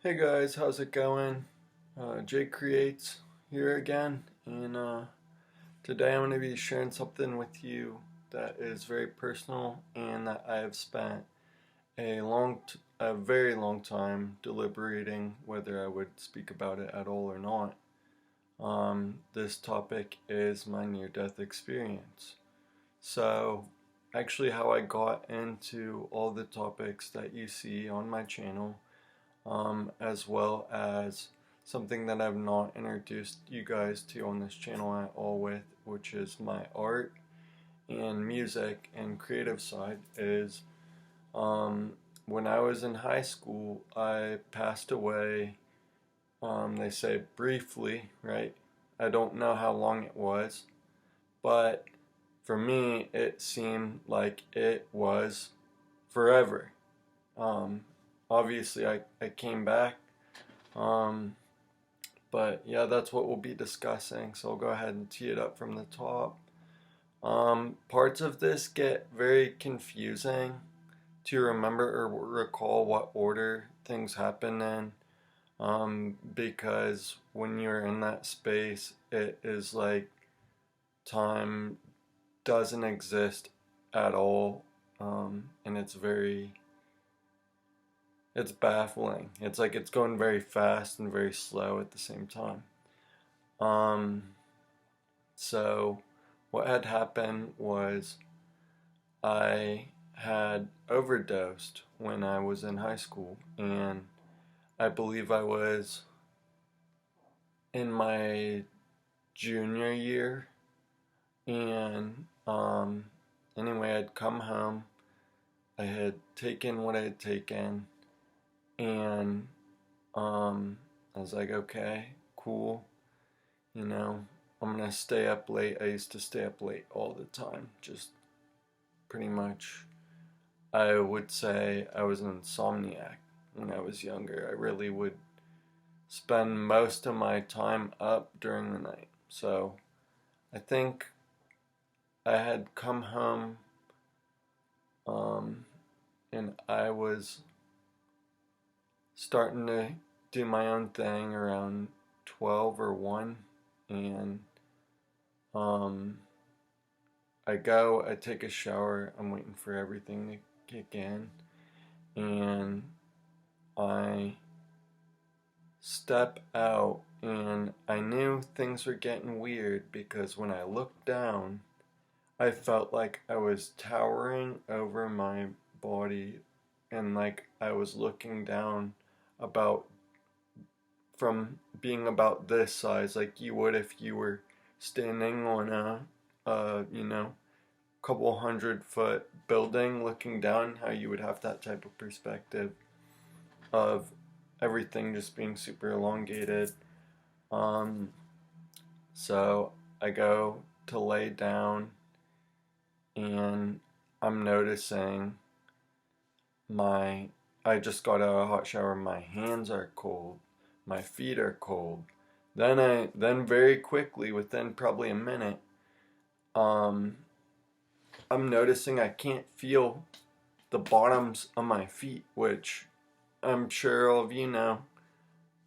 Hey guys, how's it going? Jake Creates here again, and today I'm going to be sharing something with you that is very personal and that I have spent a very long time deliberating whether I would speak about it at all or not. This topic is my near-death experience. So, actually, how I got into all the topics that you see on my channel as well as something that I've not introduced you guys to on this channel at all with, which is my art and music and creative side, is um, when I was in high school, I passed away, they say briefly, right? I don't know how long it was, but for me, it seemed like it was forever. Um, Obviously, I came back. Um, but yeah, that's what we'll be discussing. So I'll go ahead and tee it up from the top. Parts of this get very confusing to remember or recall what order things happen in. Because when you're in that space, it is like time doesn't exist at all. And it's baffling. It's like it's going very fast and very slow at the same time. Um, so what had happened was I had overdosed when I was in high school, and I believe I was in my junior year. And anyway, I'd come home. I had taken what I had taken, and I was like, okay, cool. You know, I'm gonna stay up late. I used to stay up late all the time. Just pretty much, I would say I was an insomniac when I was younger. I really would spend most of my time up during the night. So I think I had come home um, and I was starting to do my own thing around 12 or 1. And um, I take a shower, I'm waiting for everything to kick in, and I step out, and I knew things were getting weird because when I looked down, I felt like I was towering over my body and like I was looking down about from being about this size, like you would if you were standing on a couple 100-foot building looking down, how you would have that type of perspective of everything just being super elongated. Um, so I go to lay down and I'm noticing my I just got out of a hot shower, my hands are cold, my feet are cold. Then very quickly, within probably a minute, um, I'm noticing I can't feel the bottoms of my feet, which I'm sure all of you know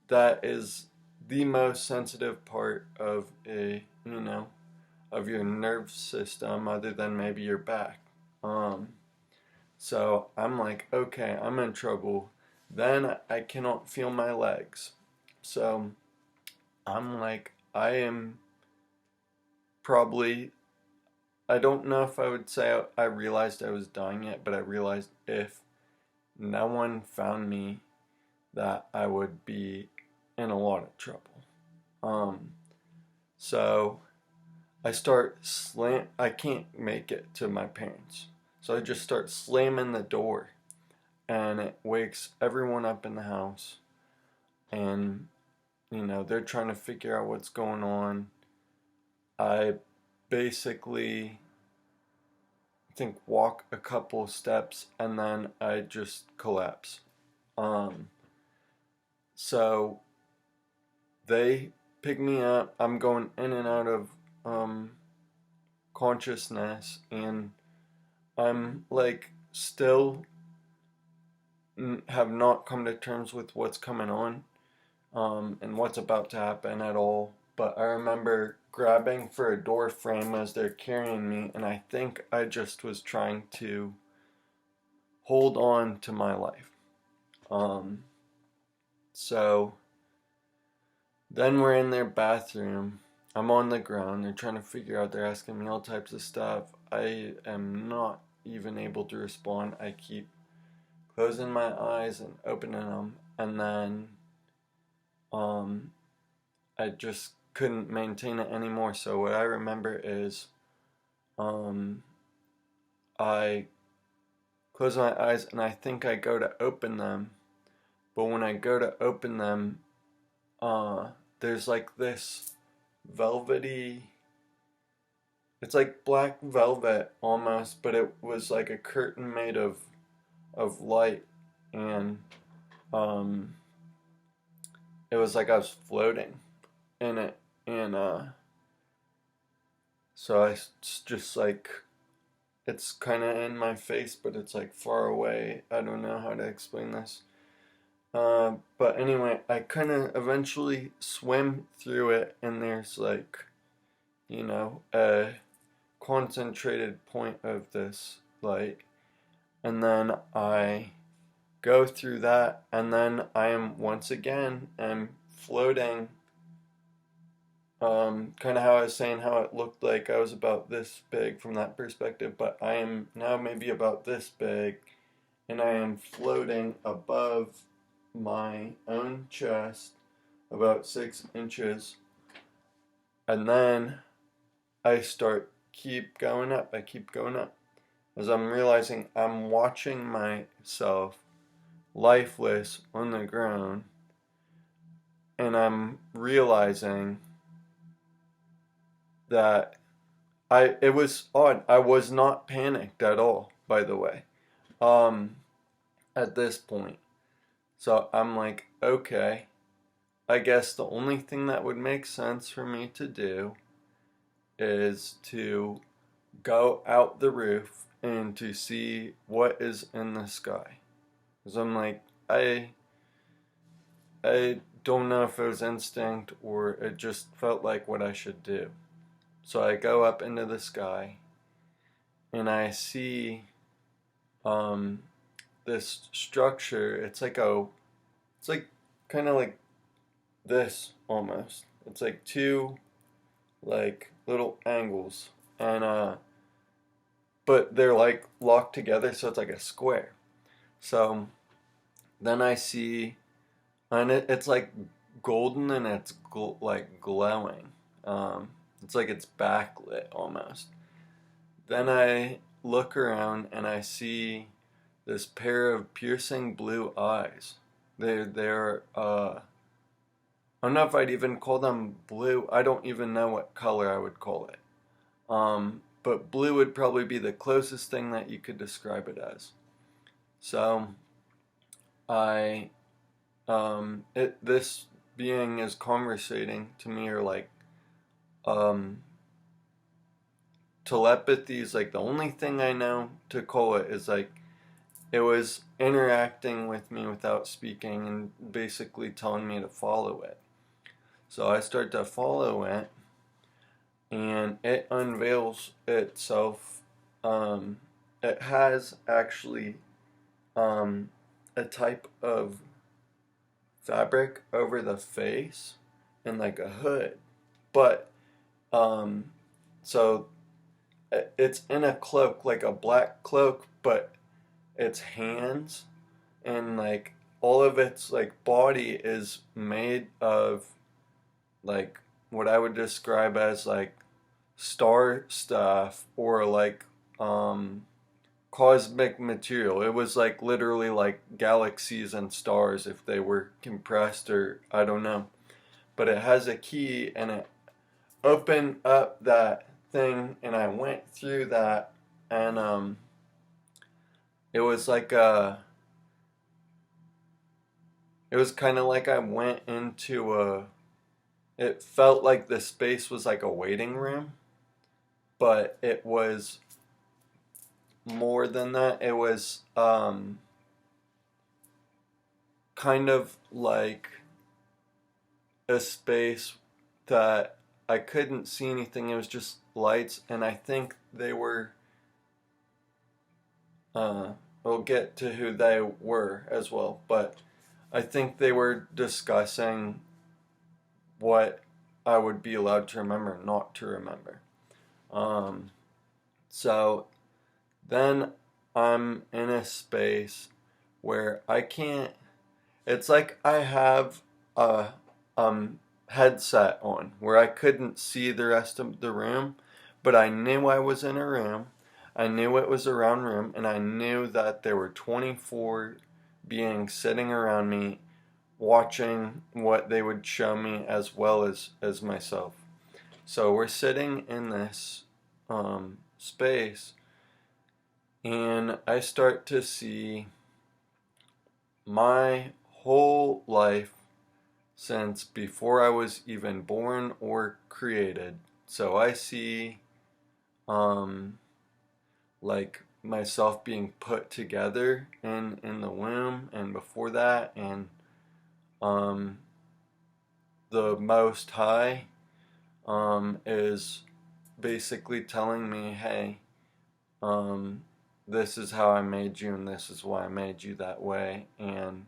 that is the most sensitive part of of your nerve system other than maybe your back. Um, so I'm like, okay, I'm in trouble. Then I cannot feel my legs. So I'm like, I am probably, I don't know if I would say I realized I was dying yet, but I realized if no one found me, that I would be in a lot of trouble. Um, so I can't make it to my parents. So I just start slamming the door and it wakes everyone up in the house. And, they're trying to figure out what's going on. I basically think walk a couple steps and then I just collapse. Um, so they pick me up. I'm going in and out of um, consciousness, and I'm like still have not come to terms with what's coming on, and what's about to happen at all. But I remember grabbing for a door frame as they're carrying me, and I think I just was trying to hold on to my life. Um, so then we're in their bathroom. I'm on the ground. They're trying to figure out, they're asking me all types of stuff. I am not even able to respond. I keep closing my eyes and opening them, and then I just couldn't maintain it anymore. So what I remember is um, I close my eyes and I think I go to open them, but when I go to open them, there's like this velvety, it's like black velvet almost, but it was like a curtain made of light, and um, it was like I was floating in it, and so just like, it's kind of in my face, but it's like far away. I don't know how to explain this. But anyway, I kind of eventually swim through it, and there's like, a concentrated point of this light, and then I go through that, and then I am once again floating. Kind of how I was saying how it looked like I was about this big from that perspective, but I am now maybe about this big, and I am floating above my own chest about 6 inches, and then I keep going up. I keep going up as I'm realizing I'm watching myself lifeless on the ground, and I'm realizing that it was odd. I was not panicked at all, by the way, at this point. So I'm like, okay, I guess the only thing that would make sense for me to do is to go out the roof and to see what is in the sky. Because I'm like, I don't know if it was instinct or it just felt like what I should do. So I go up into the sky, and I see this structure. It's like kind of like this almost. It's like two like little angles, and but they're like locked together, so it's like a square. So then I see, and it's like golden, and it's like glowing. It's like it's backlit almost. Then I look around and I see this pair of piercing blue eyes. They're I don't know if I'd even call them blue. I don't even know what color I would call it. But blue would probably be the closest thing that you could describe it as. So I this being is conversating to me, or like telepathy is like the only thing I know to call it, is like it was interacting with me without speaking and basically telling me to follow it. So I start to follow it, and it unveils itself. It has actually a type of fabric over the face and like a hood, but so it's in a cloak, like a black cloak, but its hands and like all of its like body is made of like what I would describe as like star stuff, or like cosmic material. It was like literally like galaxies and stars if they were compressed, or I don't know. But it has a key, and it opened up that thing, and I went through that, and it was like it was kind of like I went into it felt like the space was like a waiting room, but it was more than that. It was kind of like a space that I couldn't see anything. It was just lights, and I think they were, we'll get to who they were as well, but I think they were discussing what I would be allowed to remember and not to remember. So then I'm in a space where I can't, it's like I have a headset on where I couldn't see the rest of the room, but I knew I was in a room. I knew it was a round room, and I knew that there were 24 beings sitting around me watching what they would show me as well as myself. So we're sitting in this space, and I start to see my whole life since before I was even born or created. So I see like myself being put together in the womb, and before that, and the Most High is basically telling me, hey, this is how I made you, and this is why I made you that way. And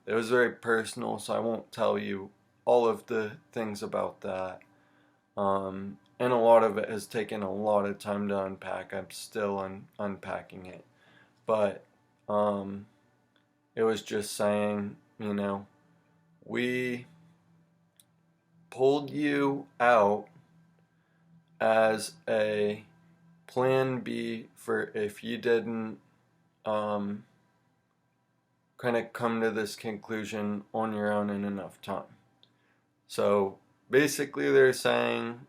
it was very personal, so I won't tell you all of the things about that. And a lot of it has taken a lot of time to unpack. I'm still unpacking it. But it was just saying, we pulled you out as a plan B for if you didn't kind of come to this conclusion on your own in enough time. So basically they're saying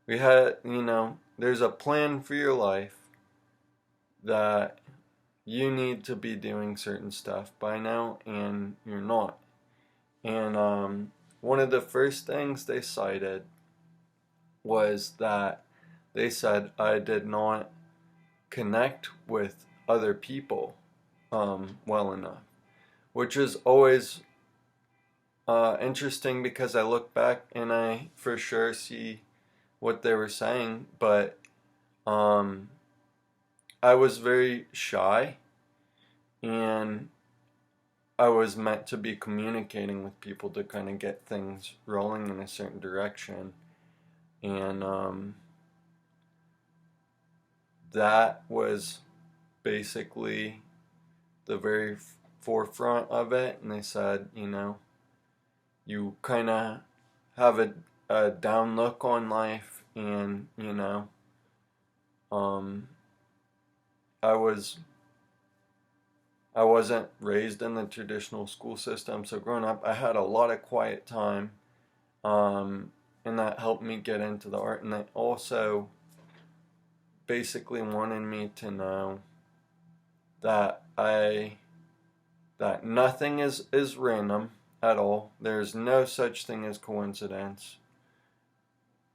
we had, there's a plan for your life that you need to be doing certain stuff by now, and you're not. And one of the first things they cited was that they said I did not connect with other people well enough, which is always interesting because I look back and I for sure see what they were saying, but I was very shy, and I was meant to be communicating with people to kind of get things rolling in a certain direction, and that was basically the very forefront of it. And they said, you kind of have a down look on life, and I wasn't raised in the traditional school system, so growing up I had a lot of quiet time, and that helped me get into the art. And they also basically wanted me to know that that nothing is random at all. There's no such thing as coincidence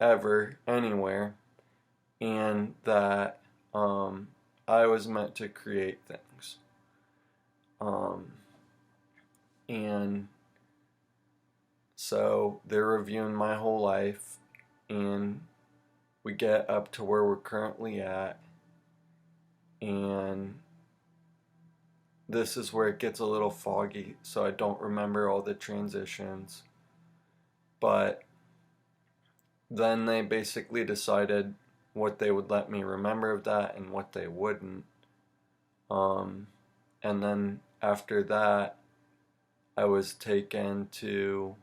ever, anywhere, and that I was meant to create things. And so they're reviewing my whole life, and we get up to where we're currently at, and this is where it gets a little foggy, so I don't remember all the transitions. But then they basically decided what they would let me remember of that and what they wouldn't. And then after that, I was taken to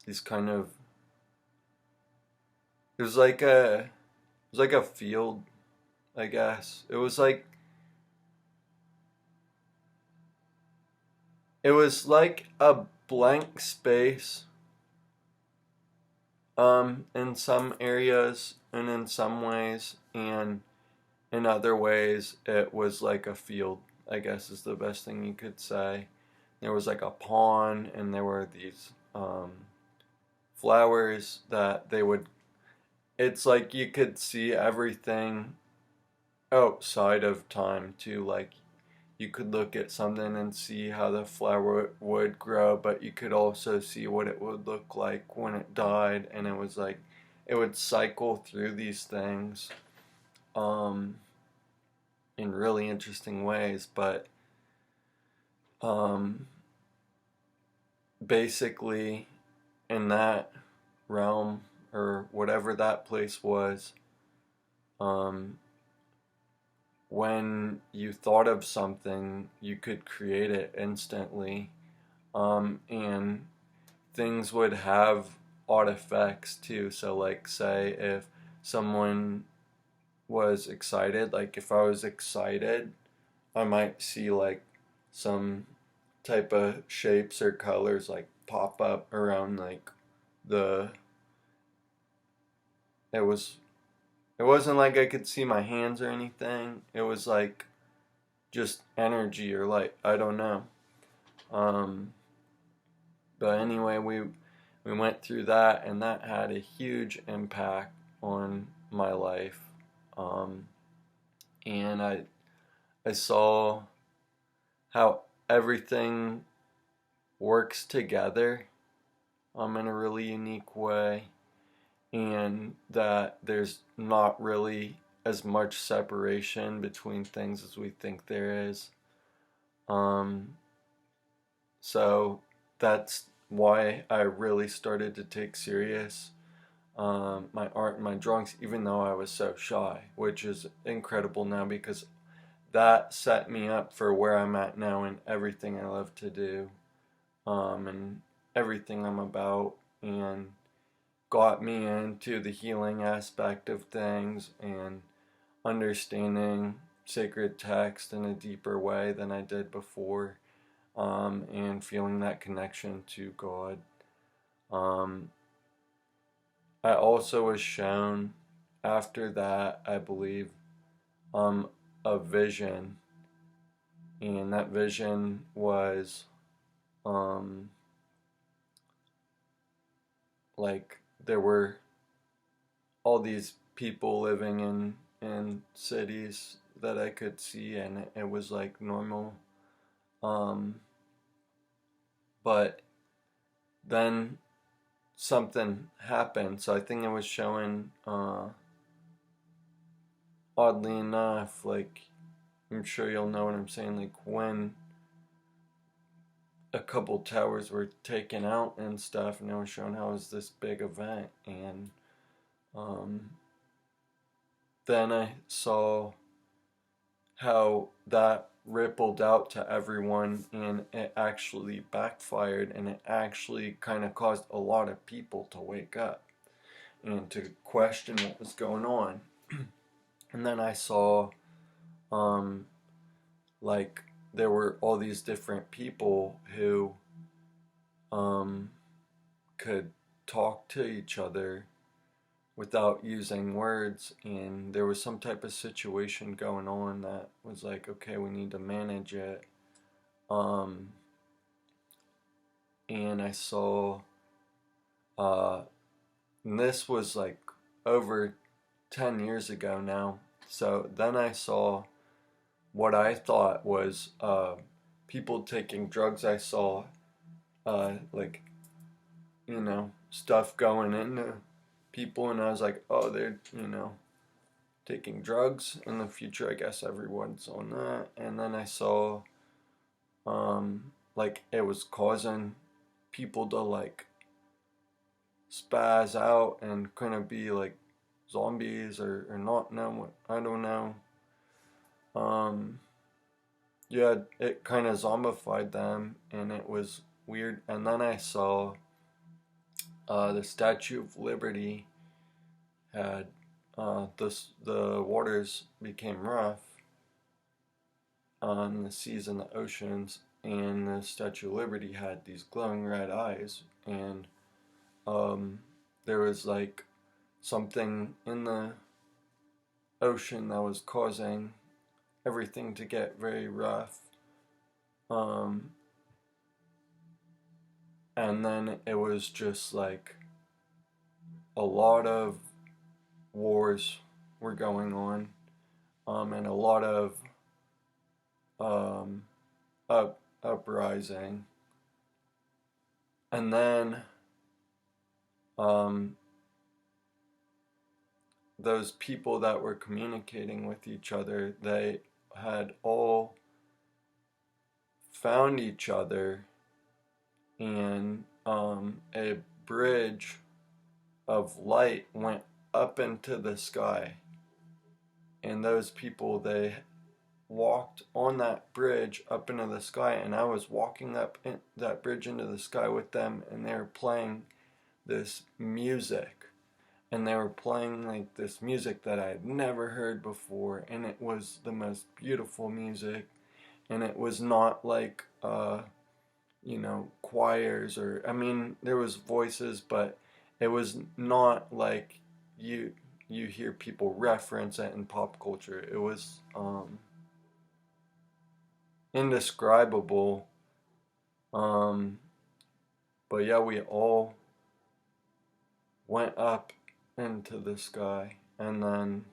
these kind of, it was like a field, I guess. It was like a blank space in some areas and in some ways, and in other ways it was like a field, I guess is the best thing you could say. There was like a pond, and there were these flowers that they would, it's like you could see everything outside of time too. Like you could look at something and see how the flower would grow, but you could also see what it would look like when it died, and it was like it would cycle through these things um, in really interesting ways. But um, basically, in that realm or whatever that place was, um, when you thought of something, you could create it instantly, and things would have odd effects too. So, like, say if someone was excited, like if I was excited, I might see like some type of shapes or colors like pop up around like the it was it wasn't like I could see my hands or anything. It was like just energy or light. I don't know. Um, but anyway, we went through that, and that had a huge impact on my life. Um, and I saw how everything works together in a really unique way, and that there's not really as much separation between things as we think there is. Um, so that's why I really started to take serious my art and my drawings, even though I was so shy, which is incredible now because that set me up for where I'm at now in everything I love to do, and everything I'm about, and got me into the healing aspect of things and understanding sacred text in a deeper way than I did before, and feeling that connection to God. Um, I also was shown after that, I believe, um, a vision, and that vision was um, like there were all these people living in cities that I could see, and it was like normal. Um, but then something happened, so I think it was showing. Oddly enough, like I'm sure you'll know what I'm saying. Like when a couple towers were taken out and stuff, and it was showing how it was this big event, and um, then I saw how that rippled out to everyone, and it actually backfired, and it actually kind of caused a lot of people to wake up and to question what was going on. And then I saw um, like there were all these different people who um, could talk to each other without using words, and there was some type of situation going on that was like, okay, we need to manage it. Um, and I saw, uh, and this was like over 10 years ago now. So then I saw what I thought was people taking drugs. I saw like, stuff going into people, and I was like, oh, they're, taking drugs in the future. I guess everyone's on that. And then I saw like it was causing people to like spaz out and kind of be like zombies or not know what, I don't know. Um yeah, it kind of zombified them, and it was weird. And then I saw the Statue of Liberty had the waters became rough on the seas and the oceans, and the Statue of Liberty had these glowing red eyes, and um, there was like something in the ocean that was causing everything to get very rough. Um, and then it was just like a lot of wars were going on, and a lot of um, uprising. And then um, those people that were communicating with each other, they had all found each other, and a bridge of light went up into the sky. And those people, they walked on that bridge up into the sky, and I was walking up that bridge into the sky with them, and they were playing this music. And they were playing like this music that I had never heard before, and it was the most beautiful music. And it was not like choirs, or I mean there was voices, but it was not like you hear people reference it in pop culture. It was indescribable. Um, but yeah, we all went up into the sky, and then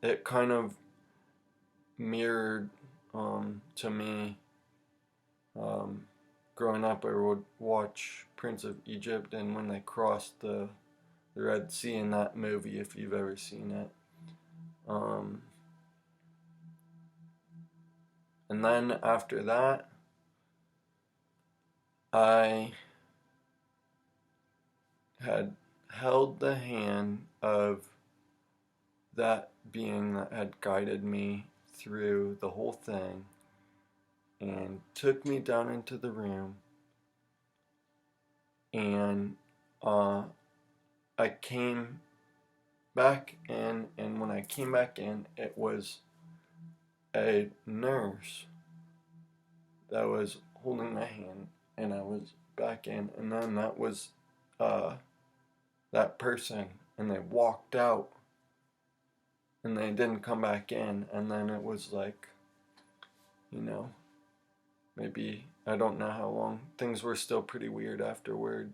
it kind of mirrored to me. Growing up, I would watch Prince of Egypt, and when they crossed the Red Sea in that movie, if you've ever seen it. Um, and then after that, I had held the hand of that being that had guided me through the whole thing, and took me down into the room, and I came back in, and when I came back in, it was a nurse that was holding my hand, and I was back in, and then that was that person, and they walked out, and they didn't come back in, and then it was like, maybe, I don't know how long, things were still pretty weird afterward,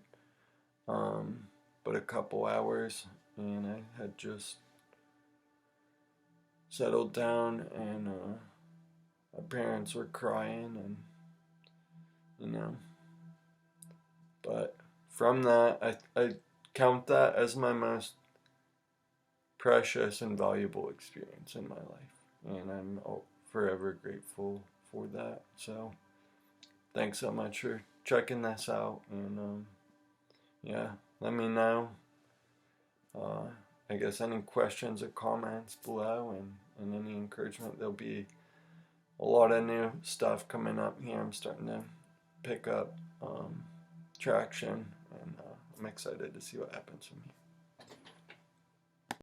but a couple hours, and I had just settled down, and my parents were crying, and but from that, I count that as my most precious and valuable experience in my life, and I'm forever grateful for that. So thanks so much for checking this out, and yeah, let me know, I guess, any questions or comments below, and any encouragement. There'll be a lot of new stuff coming up here. I'm starting to pick up traction, and I'm excited to see what happens from here.